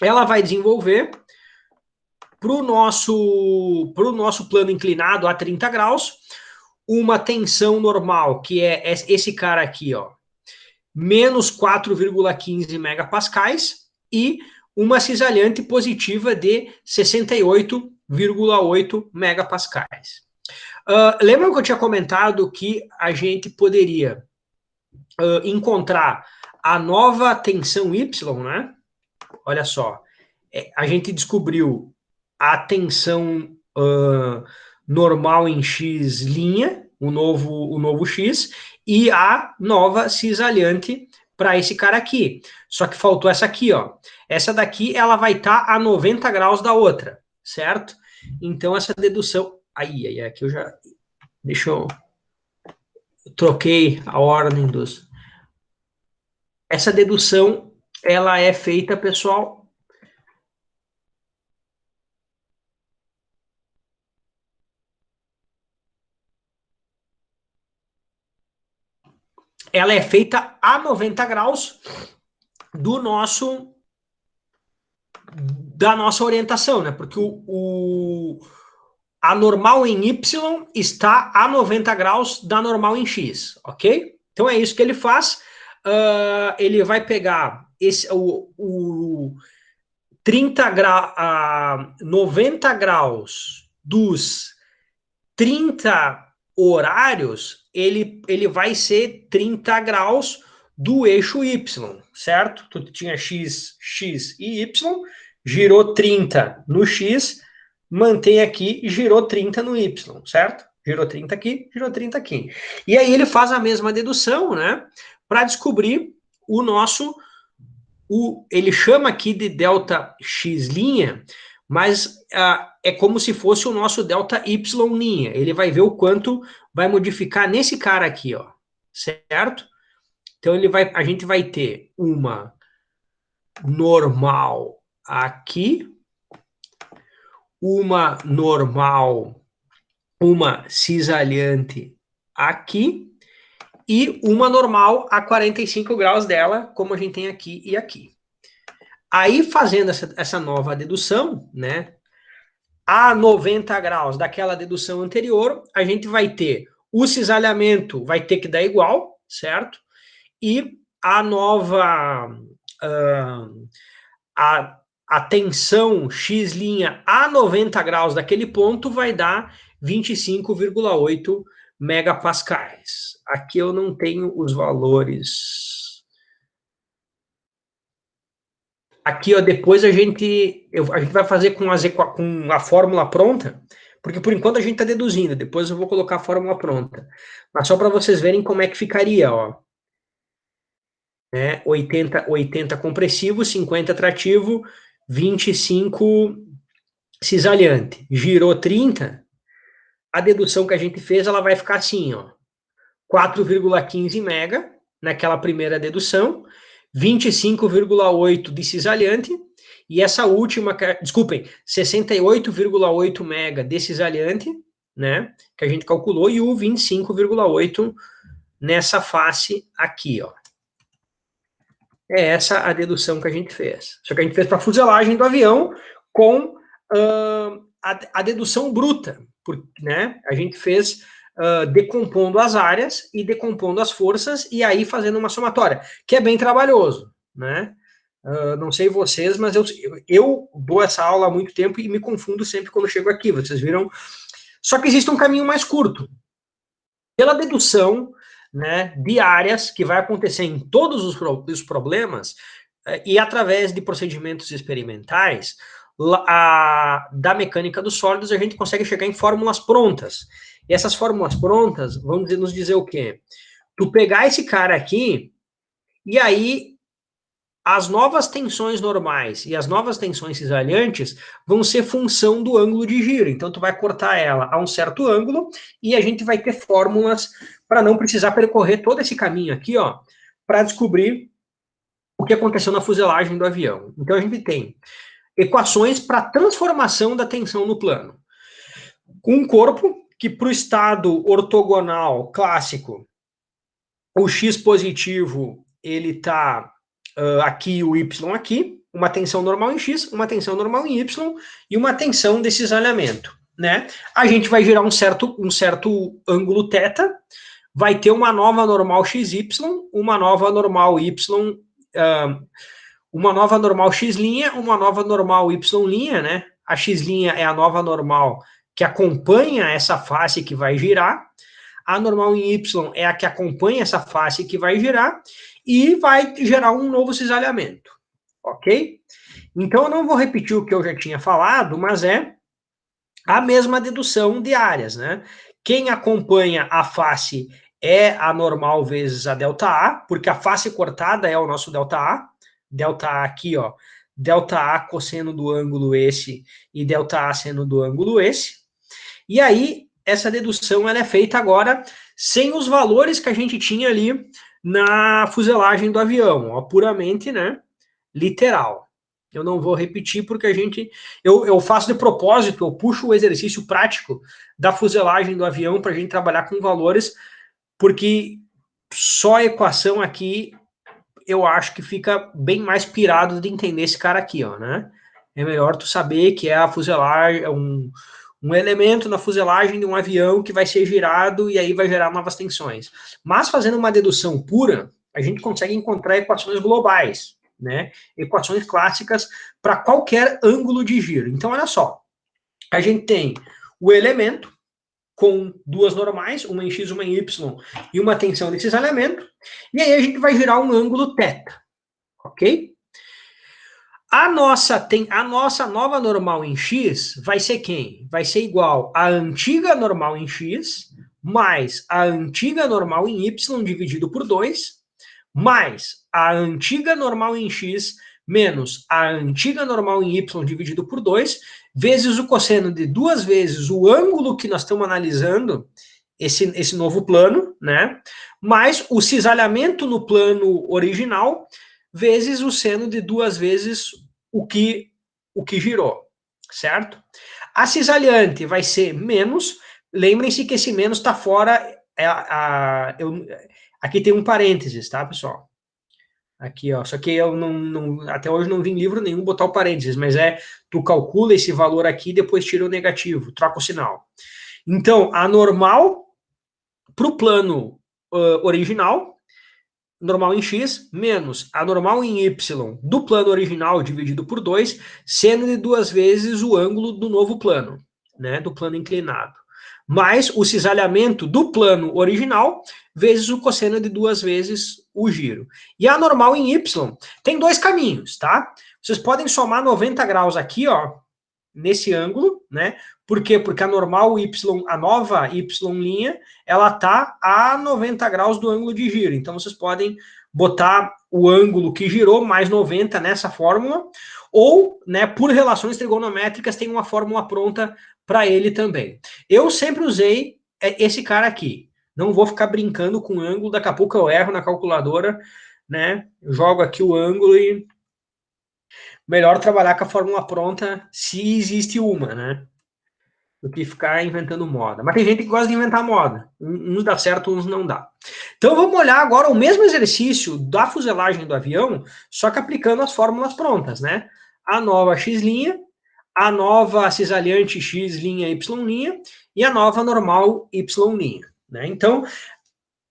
ela vai desenvolver para o nosso plano inclinado a 30 graus, uma tensão normal, que é esse cara aqui, ó, menos 4,15 megapascais, e uma cisalhante positiva de 68,8 megapascais. Lembram que eu tinha comentado que a gente poderia encontrar a nova tensão Y, né? Olha só, a gente descobriu a tensão normal em X', o novo X, e a nova cisalhante para esse cara aqui. Só que faltou essa aqui, ó. Essa daqui, ela vai estar a 90 graus da outra, certo? Então, essa dedução... Aí, aqui eu já... Deixa eu... Troquei a ordem dos... Essa dedução, ela é feita, pessoal... Ela é feita a 90 graus da nossa orientação, né? Porque a normal em Y está a 90 graus da normal em X, ok? Então é isso que ele faz. Ele vai pegar o 90 graus dos 30 horários, ele vai ser 30 graus do eixo Y, certo? Tu tinha X e Y, girou 30 no X, mantém aqui e girou 30 no Y, certo? Girou 30 aqui, girou 30 aqui. E aí ele faz a mesma dedução, né? Para descobrir o nosso... ele chama aqui de delta X', mas é como se fosse o nosso delta Y'. Ele vai ver o quanto vai modificar nesse cara aqui, ó, certo? Então a gente vai ter uma normal aqui, uma normal uma cisalhante aqui e uma normal a 45 graus dela, como a gente tem aqui e aqui. Aí, fazendo essa nova dedução, né, a 90 graus daquela dedução anterior, a gente vai ter o cisalhamento, vai ter que dar igual, certo? E a nova, a tensão X' a 90 graus daquele ponto vai dar 25,8 megapascais. Aqui eu não tenho os valores. Aqui, ó, depois a gente vai fazer com a fórmula pronta, porque por enquanto a gente está deduzindo, depois eu vou colocar a fórmula pronta. Mas só para vocês verem como é que ficaria, ó. 80 compressivo, 50 trativo, 25 cisalhante. Girou 30, a dedução que a gente fez, ela vai ficar assim, ó. 4,15 mega naquela primeira dedução, 25,8 de cisalhante, e essa última, desculpem, 68,8 mega de cisalhante, né, que a gente calculou, e o 25,8 nessa face aqui, ó. É essa a dedução que a gente fez. Só que a gente fez para a fuselagem do avião com a dedução bruta, né? A gente fez decompondo as áreas e decompondo as forças e aí fazendo uma somatória, que é bem trabalhoso, né? Não sei vocês, mas eu dou essa aula há muito tempo e me confundo sempre quando chego aqui, vocês viram? Só que existe um caminho mais curto. Pela dedução, né, de áreas que vai acontecer em todos os problemas e através de procedimentos experimentais da mecânica dos sólidos, a gente consegue chegar em fórmulas prontas. E essas fórmulas prontas vão nos dizer o quê? Tu pegar esse cara aqui e aí as novas tensões normais e as novas tensões cisalhantes vão ser função do ângulo de giro. Então, tu vai cortar ela a um certo ângulo e a gente vai ter fórmulas para não precisar percorrer todo esse caminho aqui, ó, para descobrir o que aconteceu na fuselagem do avião. Então, a gente tem equações para transformação da tensão no plano. Um corpo que, para o estado ortogonal clássico, o x positivo, ele está aqui o y aqui, uma tensão normal em x, uma tensão normal em y e uma tensão de cisalhamento, né? A gente vai gerar um certo ângulo θ, vai ter uma nova normal xy, uma nova normal y, uma nova normal x', uma nova normal y', né? A x' é a nova normal que acompanha essa face que vai girar, a normal em y é a que acompanha essa face que vai girar, e vai gerar um novo cisalhamento, ok? Então, eu não vou repetir o que eu já tinha falado, mas é a mesma dedução de áreas, né? Quem acompanha a face é a normal vezes a ΔA, porque a face cortada é o nosso ΔA. ΔA aqui, ó, ΔA cosseno do ângulo esse e ΔA seno do ângulo esse. E aí, essa dedução ela é feita agora sem os valores que a gente tinha ali na fuselagem do avião, ó, puramente, né, literal. Eu não vou repetir porque eu faço de propósito, eu puxo o exercício prático da fuselagem do avião para a gente trabalhar com valores, porque só a equação aqui eu acho que fica bem mais pirado de entender esse cara aqui, ó, né? É melhor tu saber que é a fuselagem, um elemento na fuselagem de um avião que vai ser girado e aí vai gerar novas tensões. Mas fazendo uma dedução pura, a gente consegue encontrar equações globais, né? Equações clássicas para qualquer ângulo de giro. Então, olha só, a gente tem o elemento com duas normais, uma em x, uma em y, e uma tensão de cisalhamento, e aí a gente vai girar um ângulo θ, ok? A nossa nova normal em x vai ser quem? Vai ser igual à antiga normal em x, mais a antiga normal em y dividido por 2, mais a antiga normal em x menos a antiga normal em y dividido por 2, vezes o cosseno de duas vezes o ângulo que nós estamos analisando, esse novo plano, né? Mais o cisalhamento no plano original, vezes o seno de duas vezes o que girou, certo? A cisalhante vai ser menos lembrem-se que esse menos está fora, aqui tem um parênteses, tá, pessoal? Aqui, ó, só que eu até hoje não vi em livro nenhum botar o parênteses, mas tu calcula esse valor aqui, depois tira o negativo, troca o sinal. Então, a normal para o plano original, normal em x, menos a normal em y do plano original dividido por 2, seno de 2 vezes o ângulo do novo plano, né, do plano inclinado. Mais o cisalhamento do plano original vezes o cosseno de 2 vezes o giro. E a normal em y tem 2 caminhos, tá? Vocês podem somar 90 graus aqui, ó, nesse ângulo, né? Por quê? Porque a normal y, a nova y', ela tá a 90 graus do ângulo de giro. Então, vocês podem botar o ângulo que girou mais 90 nessa fórmula, ou, né, por relações trigonométricas, tem uma fórmula pronta para ele também. Eu sempre usei esse cara aqui. Não vou ficar brincando com o ângulo, daqui a pouco eu erro na calculadora, né? Eu jogo aqui o ângulo e melhor trabalhar com a fórmula pronta, se existe uma, né? Do que ficar inventando moda. Mas tem gente que gosta de inventar moda. Uns dá certo, uns não dá. Então vamos olhar agora o mesmo exercício da fuselagem do avião, só que aplicando as fórmulas prontas, né? A nova x', a nova cisalhante x', y' e a nova normal y', né? Então,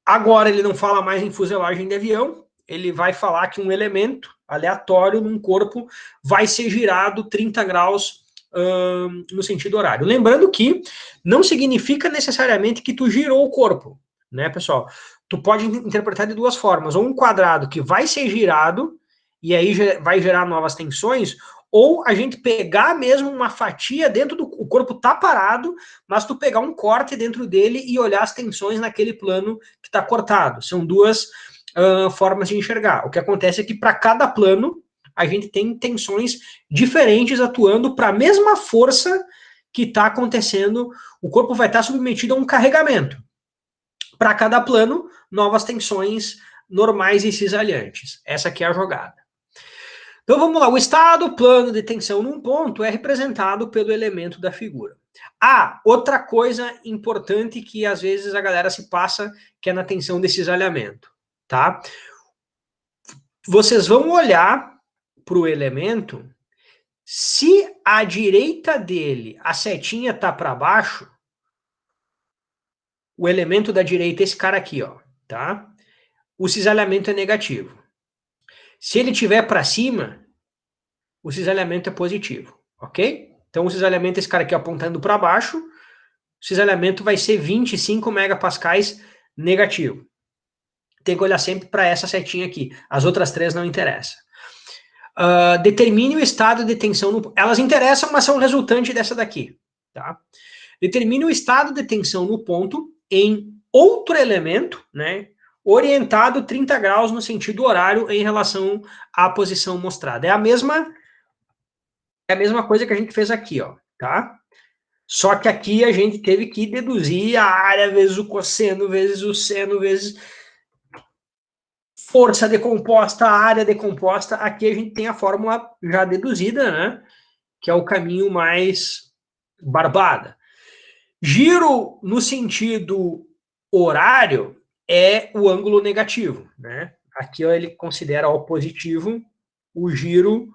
agora ele não fala mais em fuselagem de avião, ele vai falar que um elemento aleatório num corpo vai ser girado 30 graus no sentido horário. Lembrando que não significa necessariamente que tu girou o corpo, né, pessoal? Tu pode interpretar de duas formas, ou um quadrado que vai ser girado, e aí vai gerar novas tensões, ou a gente pegar mesmo uma fatia dentro do... O corpo tá parado, mas tu pegar um corte dentro dele e olhar as tensões naquele plano que está cortado. São duas formas de enxergar. O que acontece é que para cada plano a gente tem tensões diferentes atuando para a mesma força que está acontecendo. O corpo vai estar submetido a um carregamento. Para cada plano, novas tensões normais e cisalhantes. Essa aqui é a jogada. Então vamos lá, o estado plano de tensão num ponto é representado pelo elemento da figura. Outra coisa importante que às vezes a galera se passa, que é na tensão de cisalhamento, tá? Vocês vão olhar para o elemento, se à direita dele a setinha tá para baixo, o elemento da direita, esse cara aqui, ó, tá? O cisalhamento é negativo. Se ele tiver para cima, o cisalhamento é positivo, ok? Então o cisalhamento, esse cara aqui apontando para baixo, o cisalhamento vai ser 25 megapascais negativo. Tem que olhar sempre para essa setinha aqui. As outras três não interessam. Determine o estado de tensão. Elas interessam, mas são resultante dessa daqui. Tá? Determine o estado de tensão no ponto em outro elemento, né, orientado 30 graus no sentido horário em relação à posição mostrada. É a mesma coisa que a gente fez aqui, ó, tá? Só que aqui a gente teve que deduzir a área vezes o cosseno, vezes o seno, vezes força decomposta, área decomposta. Aqui a gente tem a fórmula já deduzida, né? Que é o caminho mais barbada. Giro no sentido horário é o ângulo negativo, né? Aqui ó, ele considera o positivo o giro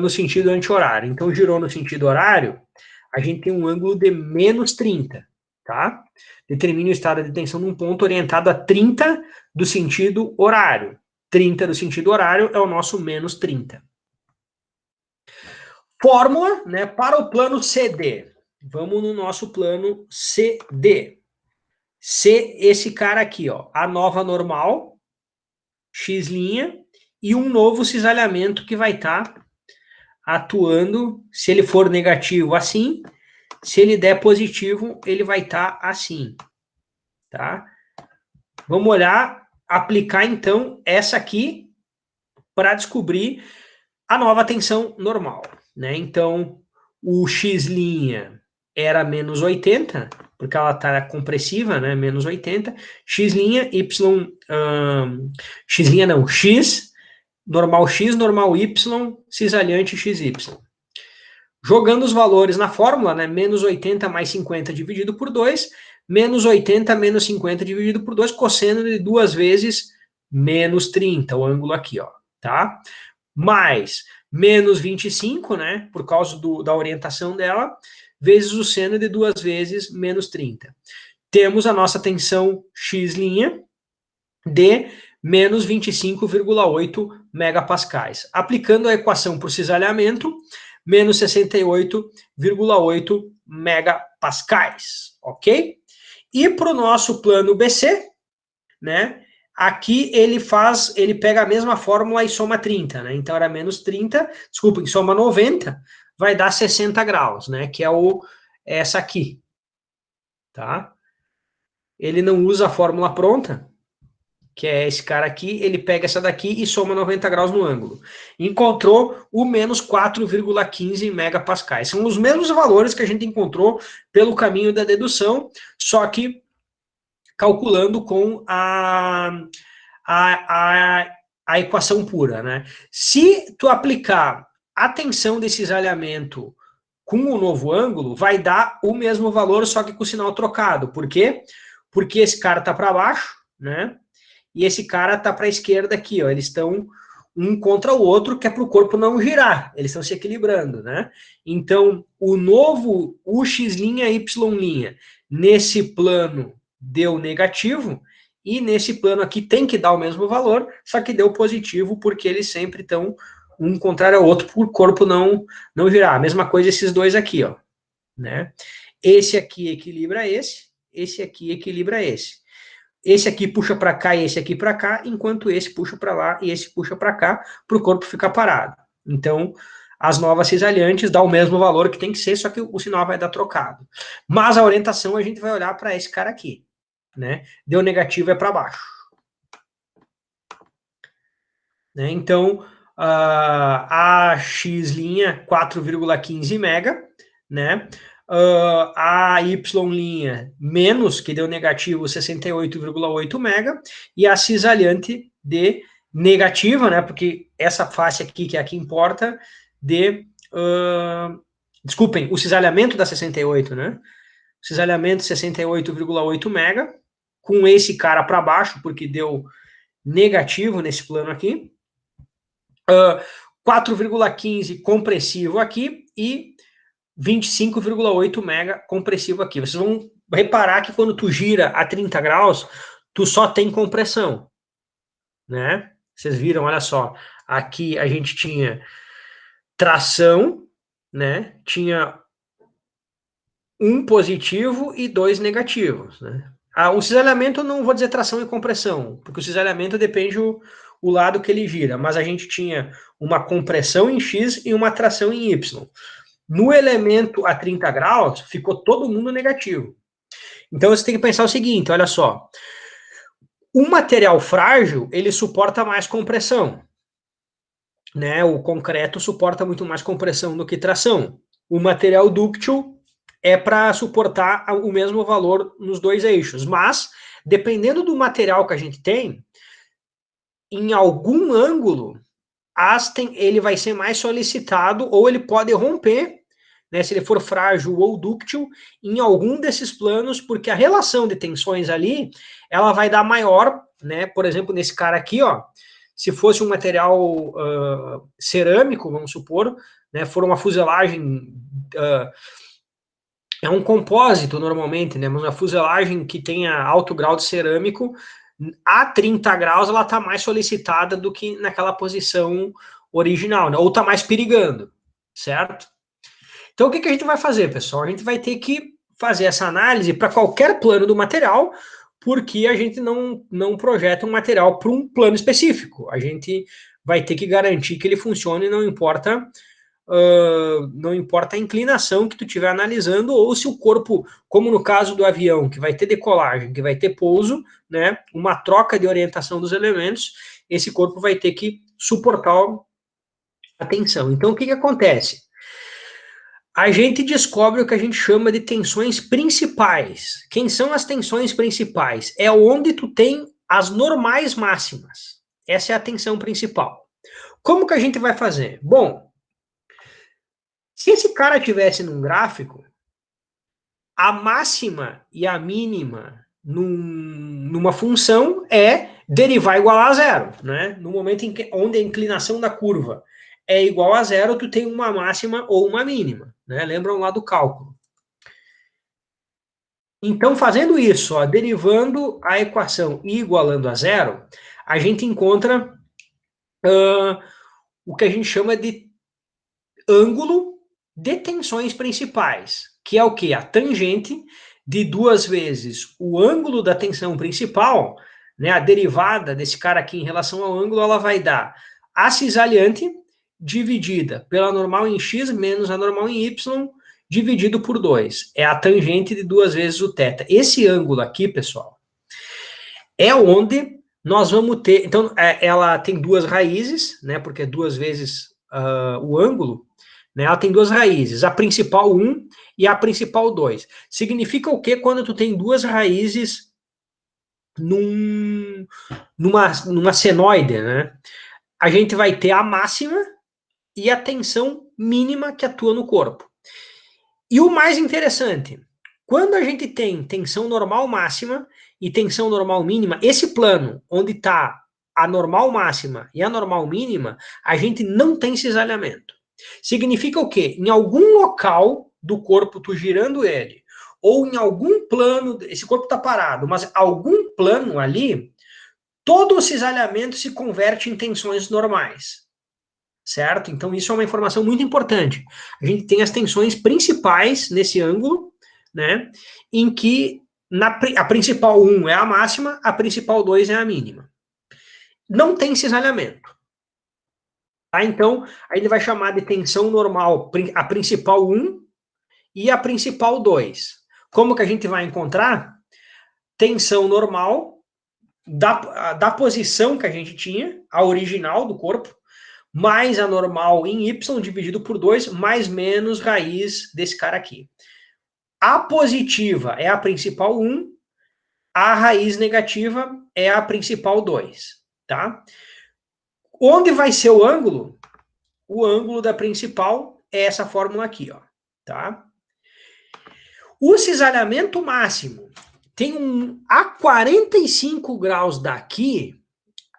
no sentido anti-horário. Então, girou no sentido horário, a gente tem um ângulo de menos 30, tá? Determine o estado de tensão num ponto orientado a 30 do sentido horário. 30 do sentido horário é o nosso menos 30. Fórmula, né, para o plano CD. Vamos no nosso plano CD. C, esse cara aqui, ó, a nova normal, x' e um novo cisalhamento que vai estar atuando, se ele for negativo, assim, se ele der positivo, ele vai estar assim, tá? Vamos olhar, aplicar então essa aqui para descobrir a nova tensão normal, né? Então, o x' era menos 80, porque ela está compressiva, né? Menos 80. X', y, x' não, x, normal y, cisalhante xy. Jogando os valores na fórmula, né? Menos 80 mais 50 dividido por 2, menos 80 menos 50 dividido por 2, cosseno de 2 vezes menos 30, o ângulo aqui, ó, tá? Mais menos 25, né? Por causa da orientação dela, vezes o seno de 2 vezes menos 30. Temos a nossa tensão X' de menos 25,8 megapascais. Aplicando a equação por cisalhamento, menos 68,8 megapascais, ok? E para o nosso plano BC, né? Aqui ele pega a mesma fórmula e soma 30, né? Então era menos 30, desculpem, soma 90, vai dar 60 graus, né? Que é essa aqui, tá? Ele não usa a fórmula pronta, que é esse cara aqui, ele pega essa daqui e soma 90 graus no ângulo. Encontrou o menos 4,15 megapascais. São os mesmos valores que a gente encontrou pelo caminho da dedução, só que calculando com a equação pura, né? Se tu aplicar a tensão desse cisalhamento com o novo ângulo, vai dar o mesmo valor, só que com o sinal trocado. Por quê? Porque esse cara tá para baixo, né? E esse cara tá para a esquerda aqui, ó. Eles estão um contra o outro, que é para o corpo não girar. Eles estão se equilibrando, né? Então, o novo UX', Y', nesse plano deu negativo, e nesse plano aqui tem que dar o mesmo valor, só que deu positivo, porque eles sempre estão um contrário ao outro, por o corpo não girar. A mesma coisa esses dois aqui, ó. Né? Esse aqui equilibra esse aqui equilibra esse. Esse aqui puxa para cá e esse aqui para cá, enquanto esse puxa para lá e esse puxa para cá, para o corpo ficar parado. Então, as novas cisalhantes dão o mesmo valor que tem que ser, só que o sinal vai dar trocado. Mas a orientação a gente vai olhar para esse cara aqui, né? Deu negativo é para baixo. Né? Então, a X' 4,15 mega, né? A Y' menos, que deu negativo 68,8 mega, e a cisalhante de negativa, né? Porque essa face aqui, que é a que importa, de. Desculpem, o cisalhamento da 68, né? Cisalhamento 68,8 mega, com esse cara para baixo, porque deu negativo nesse plano aqui. 4,15 compressivo aqui e 25,8 mega compressivo aqui. Vocês vão reparar que quando tu gira a 30 graus, tu só tem compressão, né? Vocês viram, olha só, aqui a gente tinha tração, né? Tinha um positivo e dois negativos, né? O cisalhamento eu não vou dizer tração e compressão, porque o cisalhamento depende o lado que ele gira, mas a gente tinha uma compressão em X e uma tração em Y. No elemento a 30 graus, ficou todo mundo negativo. Então você tem que pensar o seguinte, olha só. O material frágil, ele suporta mais compressão. Né? O concreto suporta muito mais compressão do que tração. O material dúctil é para suportar o mesmo valor nos dois eixos. Mas, dependendo do material que a gente tem, em algum ângulo, ele vai ser mais solicitado ou ele pode romper, né, se ele for frágil ou dúctil, em algum desses planos, porque a relação de tensões ali, ela vai dar maior, né, por exemplo, nesse cara aqui, ó, se fosse um material cerâmico, vamos supor, né, for uma fuselagem, é um compósito normalmente, né, mas uma fuselagem que tenha alto grau de cerâmico, a 30 graus ela está mais solicitada do que naquela posição original, né, ou está mais perigando, certo? Então, o que a gente vai fazer, pessoal? A gente vai ter que fazer essa análise para qualquer plano do material, porque a gente não projeta um material para um plano específico. A gente vai ter que garantir que ele funcione, não importa a inclinação que tu estiver analisando, ou se o corpo, como no caso do avião, que vai ter decolagem, que vai ter pouso, né, uma troca de orientação dos elementos, esse corpo vai ter que suportar a tensão. Então, o que acontece? A gente descobre o que a gente chama de tensões principais. Quem são as tensões principais? É onde tu tem as normais máximas. Essa é a tensão principal. Como que a gente vai fazer? Bom, Se esse cara tivesse num gráfico, a máxima e a mínima numa função é derivar igual a zero, né? No momento em que, onde a inclinação da curva é igual a zero, tu tem uma máxima ou uma mínima, né? Lembram lá do cálculo. Então, fazendo isso, ó, derivando a equação e igualando a zero, a gente encontra o que a gente chama de ângulo de tensões principais, que é o que? A tangente de 2 vezes o ângulo da tensão principal, né, a derivada desse cara aqui em relação ao ângulo, ela vai dar a cisalhante dividida pela normal em x menos a normal em y dividido por 2. É a tangente de 2 vezes o θ. Esse ângulo aqui, pessoal, é onde nós vamos ter... Então, ela tem duas raízes, né, porque é 2 vezes o ângulo, né, ela tem duas raízes, a principal 1 e a principal 2. Significa o quê quando tu tem duas raízes numa senoide, né? A gente vai ter a máxima e a tensão mínima que atua no corpo. E o mais interessante, quando a gente tem tensão normal máxima e tensão normal mínima, esse plano onde está a normal máxima e a normal mínima, a gente não tem cisalhamento. Significa o quê? Em algum local do corpo, tu girando ele, ou em algum plano, esse corpo está parado, mas algum plano ali, todo o cisalhamento se converte em tensões normais. Certo? Então, isso é uma informação muito importante. A gente tem as tensões principais nesse ângulo, né? Em que a principal 1 é a máxima, a principal 2 é a mínima. Não tem cisalhamento. Tá? Então, a gente vai chamar de tensão normal a principal 1 e a principal 2. Como que a gente vai encontrar? Tensão normal da posição que a gente tinha, a original do corpo, mais a normal em y dividido por 2, mais menos raiz desse cara aqui. A positiva é a principal 1, a raiz negativa é a principal 2, tá? Onde vai ser o ângulo? O ângulo da principal é essa fórmula aqui, ó, tá? O cisalhamento máximo tem a 45 graus daqui,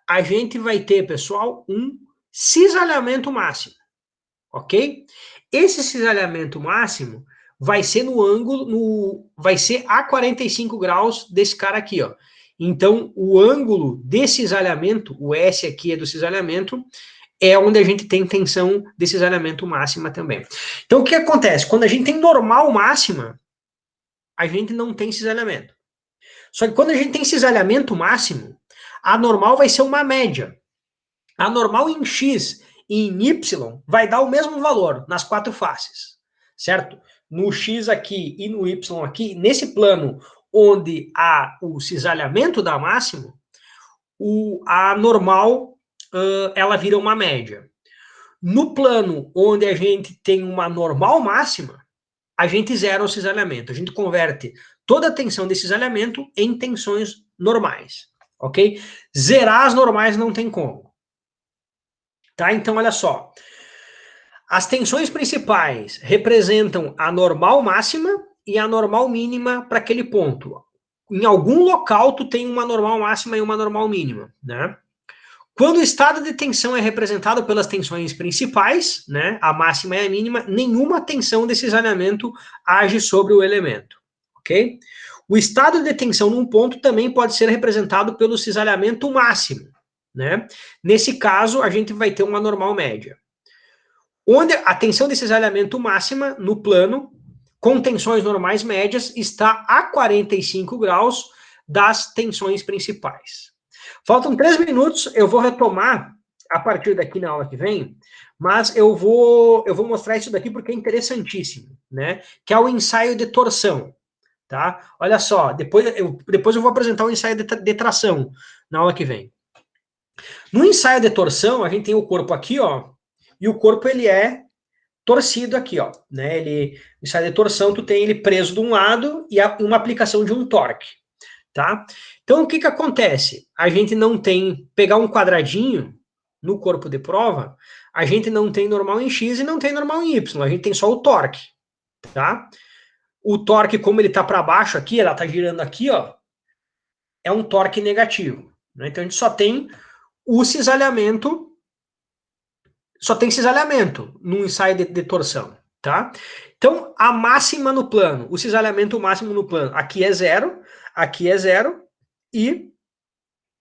a gente vai ter, pessoal, um cisalhamento máximo, ok? Esse cisalhamento máximo vai ser no ângulo, vai ser a 45 graus desse cara aqui, ó. Então, o ângulo de cisalhamento, o S aqui é do cisalhamento, é onde a gente tem tensão de cisalhamento máxima também. Então, o que acontece? Quando a gente tem normal máxima, a gente não tem cisalhamento. Só que quando a gente tem cisalhamento máximo, a normal vai ser uma média. A normal em X e em Y vai dar o mesmo valor nas quatro faces, certo? No X aqui e no Y aqui, nesse plano onde há o cisalhamento da máxima, a normal ela vira uma média. No plano onde a gente tem uma normal máxima, a gente zera o cisalhamento. A gente converte toda a tensão desse cisalhamento em tensões normais, ok? Zerar as normais não tem como. Tá? Então, olha só. As tensões principais representam a normal máxima e a normal mínima para aquele ponto. Em algum local, tu tem uma normal máxima e uma normal mínima, né? Quando o estado de tensão é representado pelas tensões principais, né, a máxima e a mínima, nenhuma tensão desse cisalhamento age sobre o elemento, ok? O estado de tensão num ponto também pode ser representado pelo cisalhamento máximo, né? Nesse caso, a gente vai ter uma normal média. Onde a tensão de cisalhamento máxima, no plano, com tensões normais médias, está a 45 graus das tensões principais. Faltam 3 minutos, eu vou retomar a partir daqui na aula que vem, mas eu vou mostrar isso daqui porque é interessantíssimo, né? Que é o ensaio de torção, tá? Olha só, depois eu vou apresentar o ensaio de tração na aula que vem. No ensaio de torção, a gente tem o corpo aqui, ó, e o corpo ele é torcido aqui, ó, né? O ensaio de torção, tu tem ele preso de um lado e uma aplicação de um torque, tá? Então, o que que acontece? A gente não tem, pegar um quadradinho, no corpo de prova, a gente não tem normal em X e não tem normal em Y, a gente tem só o torque, tá? O torque, como ele está para baixo aqui, ela está girando aqui, ó, é um torque negativo, né? Então a gente só tem o cisalhamento, no ensaio de torção, tá? Então, a máxima no plano, o cisalhamento máximo no plano, aqui é zero, e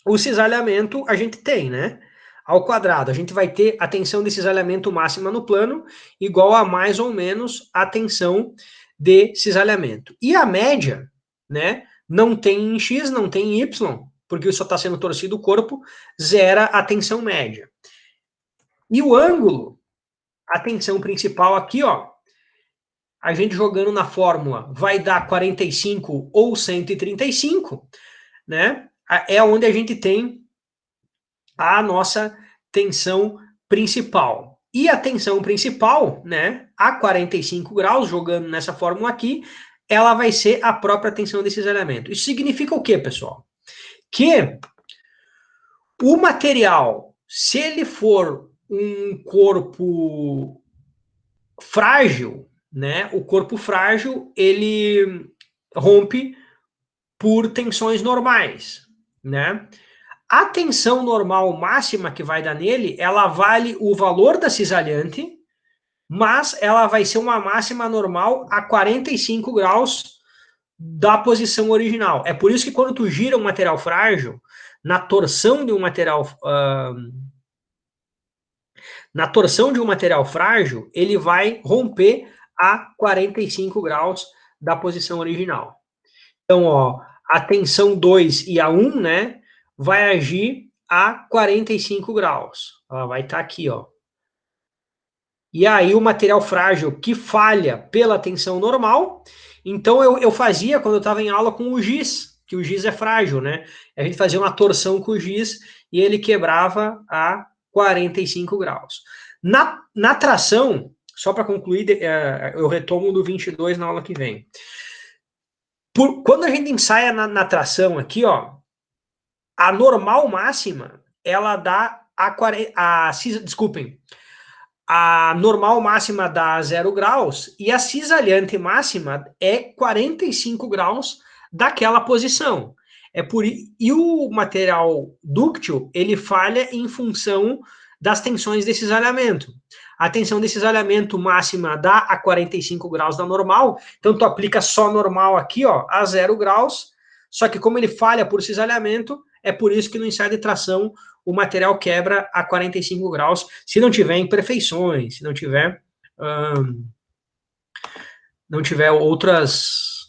o cisalhamento a gente tem, né? Ao quadrado, a gente vai ter a tensão de cisalhamento máxima no plano igual a mais ou menos a tensão de cisalhamento. E a média, né? Não tem em X, não tem em Y, porque só está sendo torcido o corpo, zera a tensão média. E o ângulo, a tensão principal aqui, ó, a gente jogando na fórmula vai dar 45 ou 135, né? É onde a gente tem a nossa tensão principal. E a tensão principal, né, a 45 graus, jogando nessa fórmula aqui, ela vai ser a própria tensão desse cisalhamento. Isso significa o quê, pessoal? Que o material, se ele for um corpo frágil, né, o corpo frágil, ele rompe por tensões normais, né? A tensão normal máxima que vai dar nele, ela vale o valor da cisalhante, mas ela vai ser uma máxima normal a 45 graus da posição original. É por isso que quando tu gira um material frágil, na torção de um material frágil, ele vai romper a 45 graus da posição original. Então, ó, a tensão 2 e a 1, né, vai agir a 45 graus. Ela vai estar aqui, ó. E aí o material frágil que falha pela tensão normal, então eu fazia quando eu estava em aula com o giz, que o giz é frágil, né? A gente fazia uma torção com o giz e ele quebrava a 45 graus. Na tração, só para concluir, eu retomo do 22 na aula que vem. Quando a gente ensaia na tração aqui, ó, a normal máxima, ela dá desculpem, a normal máxima dá 0 graus e a cisalhante máxima é 45 graus daquela posição. E o material dúctil, ele falha em função das tensões desse cisalhamento. A tensão desse cisalhamento máxima dá a 45 graus da normal, então tu aplica só normal aqui, ó, a 0 graus, só que como ele falha por cisalhamento, é por isso que no ensaio de tração o material quebra a 45 graus, se não tiver imperfeições, se não tiver outras